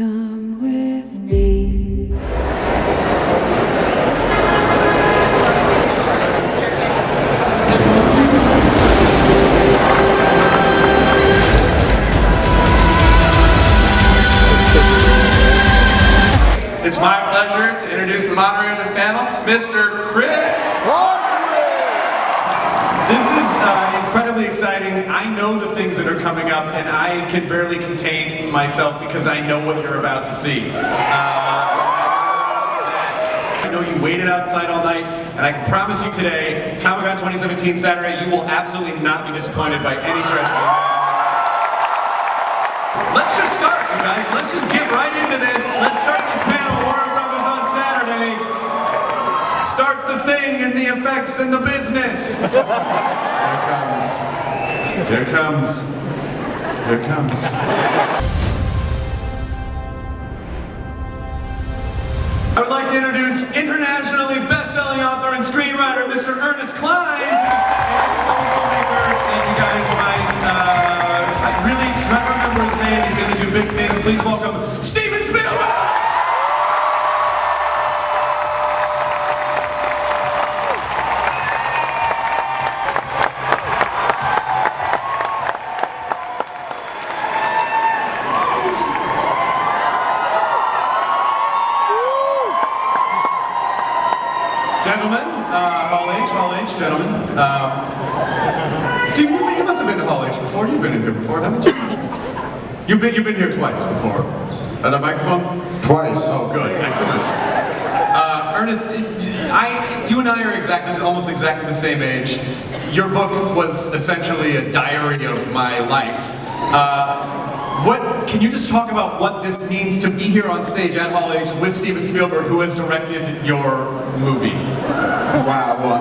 Come with me. It's my pleasure to introduce the moderator of this panel, Mr. Chris Hardwick. This is incredibly exciting. I know the things that are coming up, and I can barely contain myself because I know what you're about to see. I know you waited outside all night, and I can promise you today, Comic-Con 2017 Saturday, you will absolutely not be disappointed by any stretch of the imagination. Let's just start, you guys. Let's just get right into this. Let's start this panel, Warner Brothers on Saturday. Start the thing and the effects and the business. Here it comes. Here it comes. Here it comes. I would like to introduce internationally best-selling author and screenwriter, Mr. Ernest Cline, to the stage. Filmmaker, and you guys might, I really try to remember his name. He's going to do big things. Please welcome Steven Spielberg! Gentlemen, Hall H, gentlemen. Steve, you must have been to Hall H before. You've been in here before, haven't you? You've been here twice before. Are there microphones? Twice. Oh, good, excellent. Ernest, you and I are almost exactly the same age. Your book was essentially a diary of my life. Can you just talk about what this means to be here on stage at Hall H with Steven Spielberg, who has directed your movie? Wow, well,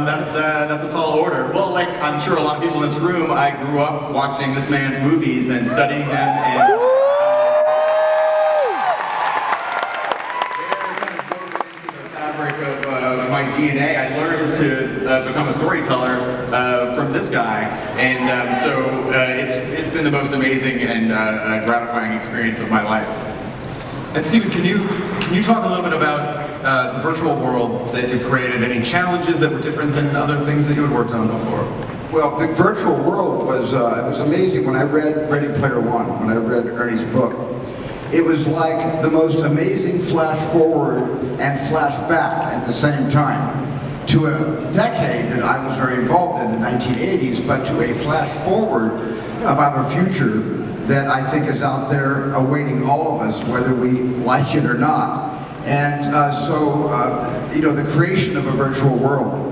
that's a tall order. Well, like I'm sure a lot of people in this room, I grew up watching this man's movies and studying them, and they're kind of woven into the fabric of my DNA. I learned to become a storyteller from this guy, and so it's been the most amazing and gratifying experience of my life. And Steven, can you talk a little bit about the virtual world that you've created? Any challenges that were different than other things that you had worked on before? Well, the virtual world was it was amazing. When I read Ready Player One, when I read Ernie's book, it was like the most amazing flash forward and flash back at the same time to a decade that I was very involved in, the 1980s, but to a flash forward about a future that I think is out there awaiting all of us, whether we like it or not. And you know, the creation of a virtual world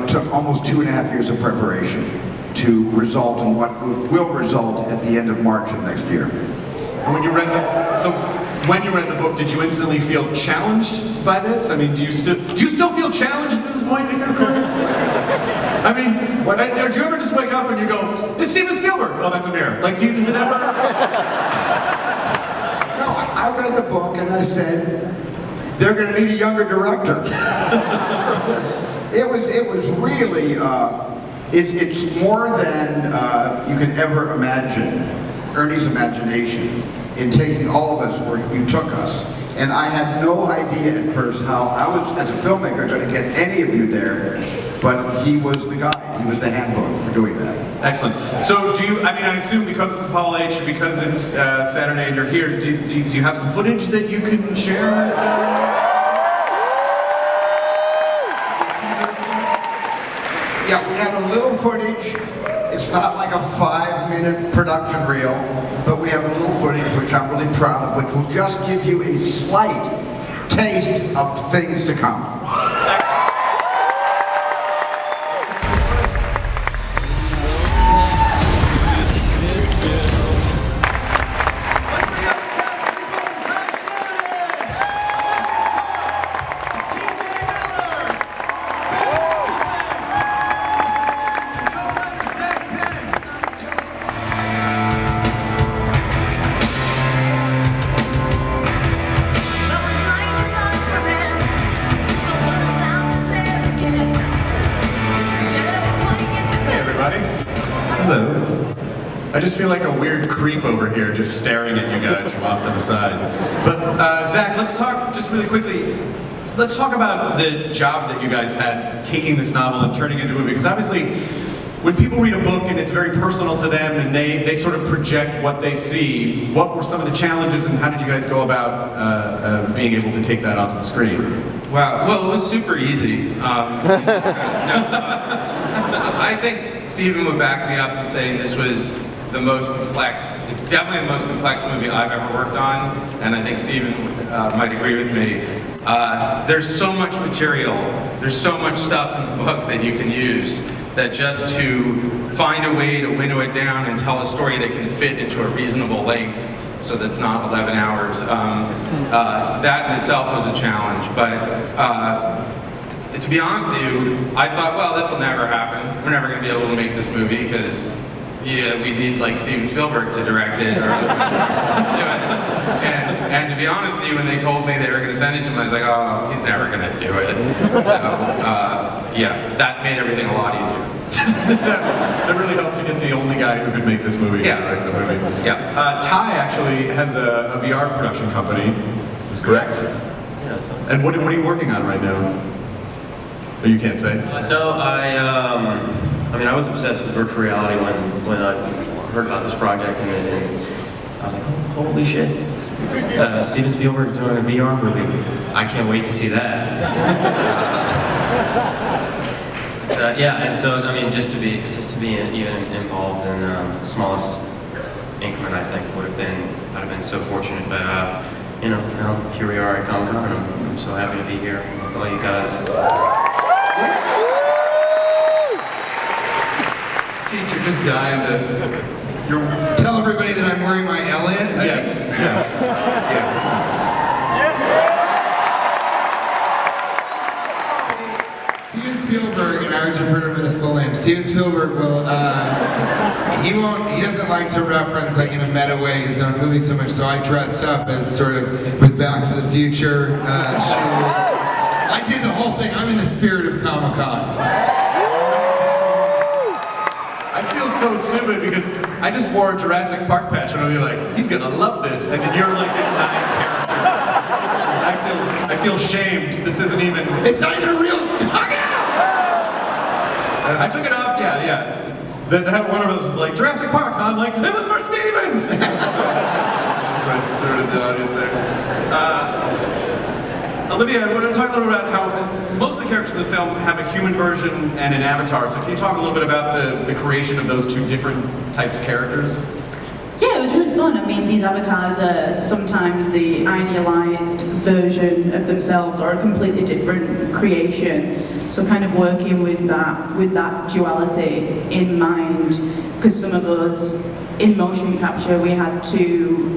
took almost 2.5 years of preparation to result in what will result at the end of March of next year. And when you read the book, did you instantly feel challenged by this? I mean, do you still feel challenged at this point in your career? I mean, do you ever just wake up and you go, it's Steven Spielberg? Oh, that's a mirror. Like, does it ever? No, I read the book and I said, they're going to need a younger director. It was really, it's more than you could ever imagine, Ernie's imagination in taking all of us where you took us. And I had no idea at first how I was, as a filmmaker, going to get any of you there, but he was the guy. He was the handbook for doing that. Excellent. So I assume because this is Hall H, because it's Saturday and you're here, do you have some footage that you can share with Yeah, we have a little footage. It's not like a 5-minute production reel, but we have a little footage which I'm really proud of, which will just give you a slight taste of things to come. But was mine to love for him. I just feel like a weird creep over here just staring at you guys from off to the side. But Zach, let's talk just really quickly. Let's talk about the job that you guys had taking this novel and turning it into a movie. Because obviously, when people read a book and it's very personal to them and they sort of project what they see, what were some of the challenges and how did you guys go about being able to take that onto the screen? Wow, well, it was super easy. I think Stephen would back me up in saying this was the most complex, it's definitely the most complex movie I've ever worked on, and I think Stephen might agree with me. There's so much material, there's so much stuff in the book that you can use, that just to find a way to winnow it down and tell a story that can fit into a reasonable length, so that's not 11 hours, that in itself was a challenge. But to be honest with you, I thought, well, this will never happen. We're never going to be able to make this movie because we need like Steven Spielberg to direct it or do it. And to be honest with you, when they told me they were going to send it to him, I was like, oh, he's never going to do it. So yeah, that made everything a lot easier. That really helped to get the only guy who could make this movie to direct the movie. Yeah. Tye actually has a VR production company. Is this correct? Yeah. And what are you working on right now? Oh, you can't say? No, I mean, I was obsessed with virtual reality when I heard about this project, and I was like, oh, holy shit. Steven Spielberg doing a VR movie. I can't wait to see that. Yeah, and so I mean, just to be even involved in the smallest increment, I think I'd have been so fortunate. But you know, now here we are at Comic-Con, and I'm so happy to be here with all you guys. Teacher, just dying to. Tell everybody that I'm wearing my Elliot. Yes. Steven Spielberg, and I always refer to him as his full name. Steven Spielberg will, he doesn't like to reference, like in a meta way, his own movie so much, so I dressed up as sort of with Back to the Future shoes. I did the whole thing. I'm in the spirit of Comic-Con. I feel so stupid because I just wore a Jurassic Park patch and I'll be like, he's gonna love this, and then you're like in 9 characters. I feel shamed. This isn't even. It's not even a real. I took it off. Yeah. One of us was like Jurassic Park, and I'm like, it was for Steven. So, just went through to the audience there. Olivia, I want to talk a little about how most of the characters in the film have a human version and an avatar. So can you talk a little bit about the creation of those two different types of characters? Yeah, it was really fun. I mean, these avatars are sometimes the idealized version of themselves or a completely different creation. So kind of working with that duality in mind, because some of us in motion capture we had to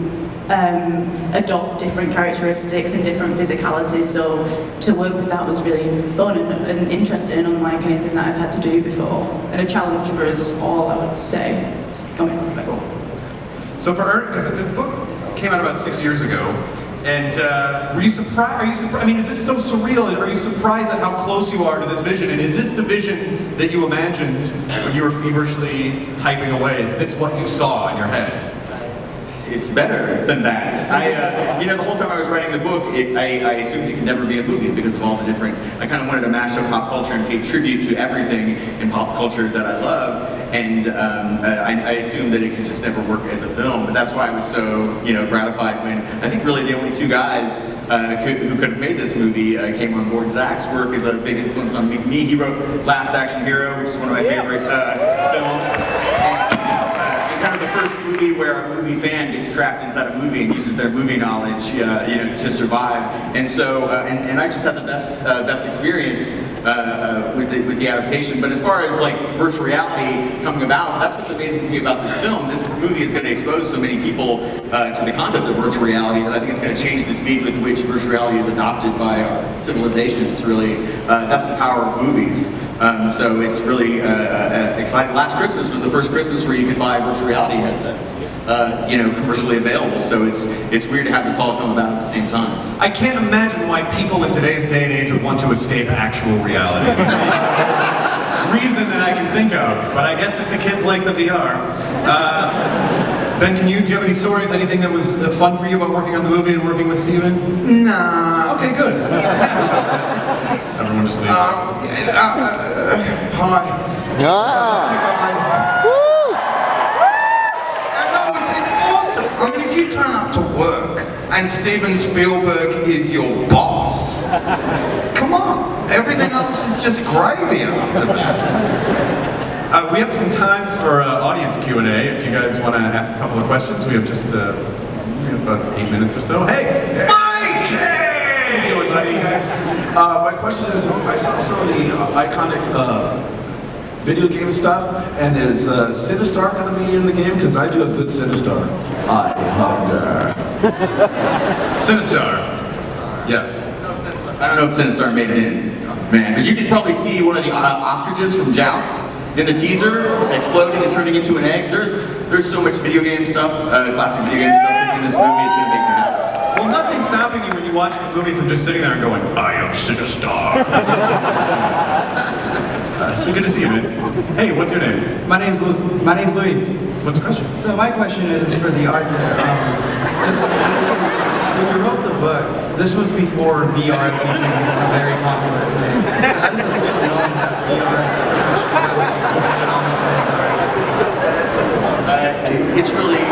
adopt different characteristics and different physicalities, so to work with that was really fun and interesting and unlike anything that I've had to do before, and a challenge for us all, I would say. Just coming off my goal. So for Ernest, because this book came out about 6 years ago, and were you surprised? I mean, is this so surreal? Are you surprised at how close you are to this vision? And is this the vision that you imagined when you were feverishly typing away? Is this what you saw in your head? It's better than that. You know, the whole time I was writing the book, I assumed it could never be a movie because of all the different. I kind of wanted to mash up pop culture and pay tribute to everything in pop culture that I love, and I assumed that it could just never work as a film. But that's why I was so, you know, gratified when I think really the only two guys who could have made this movie came on board. Zak's work is a big influence on me. He wrote Last Action Hero, which is one of my favorite films. Kind of the first movie where a movie fan gets trapped inside a movie and uses their movie knowledge, you know, to survive. And so, and I just had the best experience with the adaptation. But as far as like virtual reality coming about, that's what's amazing to me about this film. This movie is going to expose so many people to the concept of virtual reality that I think it's going to change the speed with which virtual reality is adopted by our civilization. It's really that's the power of movies. So it's really exciting. Last Christmas was the first Christmas where you could buy virtual reality headsets, commercially available. So it's weird to have this all come about at the same time. I can't imagine why people in today's day and age would want to escape actual reality. Reason that I can think of, but I guess if the kids like the VR. Ben, do you have any stories, anything that was fun for you about working on the movie and working with Steven? Nah. Okay, good. Everyone just leaves. Hi. It's awesome. I mean, if you turn up to work and Steven Spielberg is your boss, come on. Everything else is just gravy after that. We have some time for audience Q&A. If you guys want to ask a couple of questions, we have just about 8 minutes or so. Hey, Mike! Hey! How you doing, buddy? Guys, my question is, I saw some of the iconic video game stuff, and is Sinistar going to be in the game? Because I do a good Sinistar. I hunger. Sinistar. Yeah. I don't know if Sinistar made it in, man. But you could probably see one of the ostriches from Joust in the teaser, exploding and turning into an egg. There's so much video game stuff, classic video game stuff in this movie. It's gonna make me happy. Well, nothing's stopping you when you watch the movie from just sitting there and going, I am Sinistar. Good to see you, man. Hey, what's your name? My name's Luis. What's the question? So my question is for the art. Just when you wrote the book, this was before VR became a very popular thing. So how does it feel knowing that VR is pretty much becoming an almost thing already? It's really.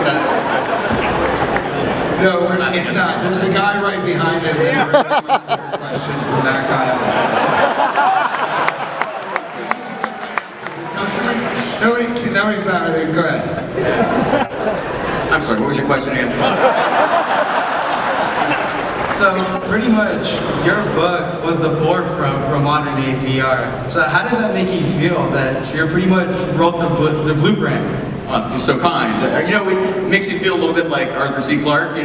No, it's not. There's a guy right behind him that question from that guy. Nobody's laughing there. Go ahead. I'm sorry, what was your question again? So pretty much, your book was the forefront for modern day VR. So how does that make you feel that you pretty much wrote the blueprint? You're so kind. It makes me feel a little bit like Arthur C. Clarke,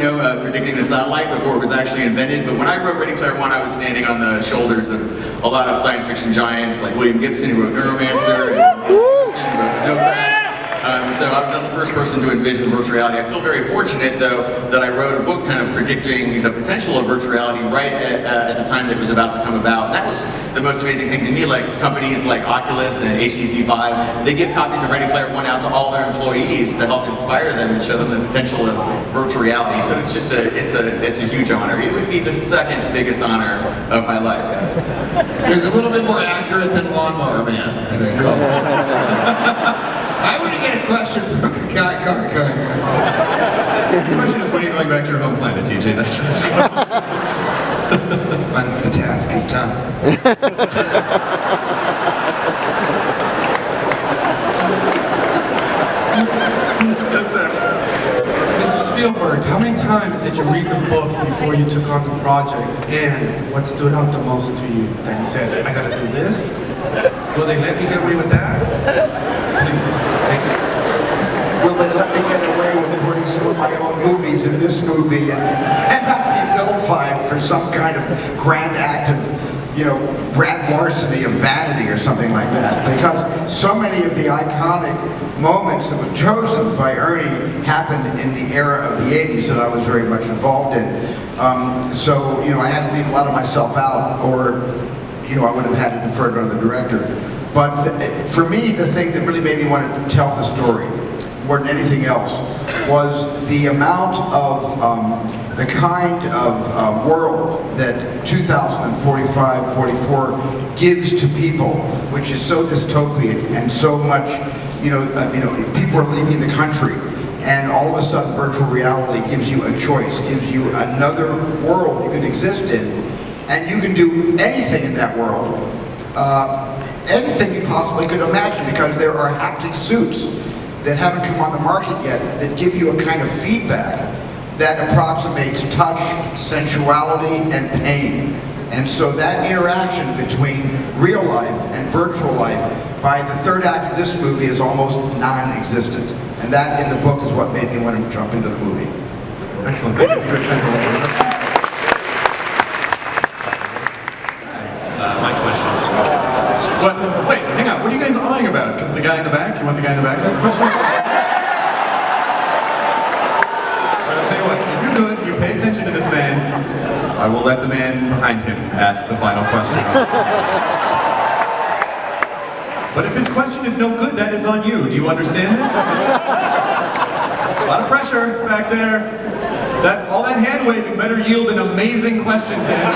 predicting the satellite before it was actually invented. But when I wrote Ready Player One, I was standing on the shoulders of a lot of science fiction giants like William Gibson, who wrote Neuromancer, and wrote Snow Crash. So I was not the first person to envision virtual reality. I feel very fortunate, though, that I wrote a book kind of predicting the potential of virtual reality right at the time that it was about to come about. And that was the most amazing thing to me. Like companies like Oculus and HTC Vive, they give copies of Ready Player One out to all their employees to help inspire them and show them the potential of virtual reality. So it's just it's a huge honor. It would be the second biggest honor of my life. It was a little bit more accurate than Lawnmower Man, I think. I want to get a question from the guy. Go ahead. The question is, when are you going back to your home planet, TJ? That's Once the task is done. That's it. Mr. Spielberg, how many times did you read the book before you took on the project? And what stood out the most to you that you said, I gotta do this? Will they let me get away with that? Please, thank you. Will they let me get away with putting some of my own movies in this movie and not be vilified for some kind of grand act of, grand larceny of vanity or something like that? Because so many of the iconic moments that were chosen by Ernie happened in the era of the 80s that I was very much involved in. So, I had to leave a lot of myself out, or I would have had to defer to the director. But for me, the thing that really made me want to tell the story, more than anything else, was the amount of, the kind of world that 2045, 44 gives to people, which is so dystopian and so much, people are leaving the country. And all of a sudden, virtual reality gives you a choice, gives you another world you can exist in. And you can do anything in that world, anything you possibly could imagine, because there are haptic suits that haven't come on the market yet that give you a kind of feedback that approximates touch, sensuality, and pain. And so that interaction between real life and virtual life, by the third act of this movie, is almost non-existent. And that, in the book, is what made me want to jump into the movie. Excellent. Thank you for your time. My question is What? Wait, lying about it? Because the guy in the back, you want the guy in the back to ask a question? All right, I'll tell you what, if you're good, you pay attention to this man, I will let the man behind him ask the final question. But if his question is no good, that is on you. Do you understand this? A lot of pressure back there. All that hand waving better yield an amazing question to him.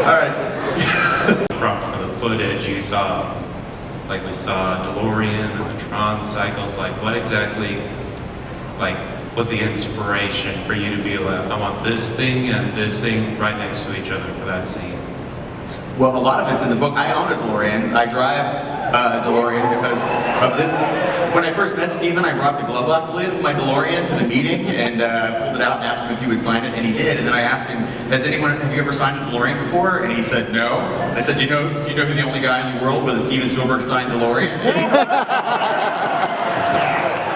All right. From the footage, you saw, like we saw DeLorean and the Tron cycles. Like, what exactly, like, was the inspiration for you to be like, I want this thing and this thing right next to each other for that scene? Well, a lot of it's in the book. I own a DeLorean. I drive a DeLorean because of this. When I first met Steven, I brought the glove box lid of my DeLorean to the meeting and pulled it out and asked him if he would sign it, and he did. And then I asked him, have you ever signed a DeLorean before? And he said, no. And I said, do you know who the only guy in the world with a Steven Spielberg signed DeLorean? And he said,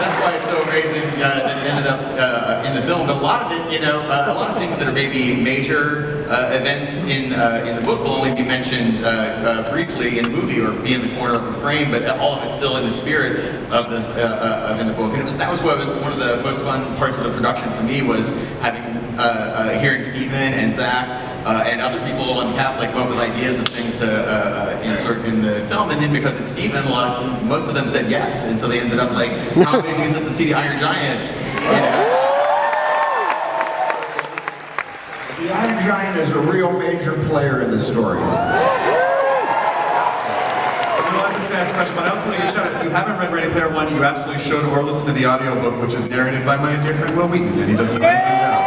that's why it's so amazing that it ended up in the film. But a lot of it, a lot of things that are maybe major events in the book will only be mentioned briefly in the movie or be in the corner of a frame, but all of it's still in the spirit of this in the book. And that was what was one of the most fun parts of the production for me, was having hearing Steven and Zak and other people on the cast come up with ideas of things to insert in the film, and then because it's Steven, most of them said yes, and so they ended up like, how amazing is it to see the Iron Giant? The Iron Giant is a real major player in the story. So we'll let this guy ask a question, but I also want to give a shout out. If you haven't read Ready Player One, you absolutely should, or listen to the audiobook, which is narrated by my dear friend Will Wheaton, and he doesn't know things out.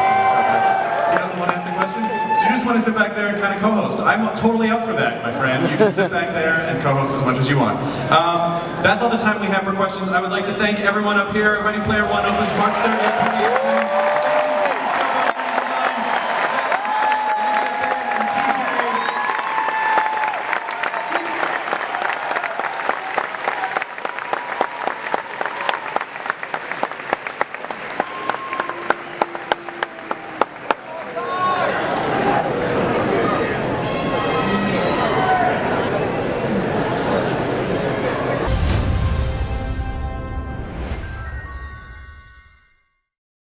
He doesn't want to ask a question? So you just want to sit back there and kind of co-host. I'm totally up for that, my friend. You can sit back there and co-host as much as you want. That's all the time we have for questions. I would like to thank everyone up here. Ready Player One opens March 30th.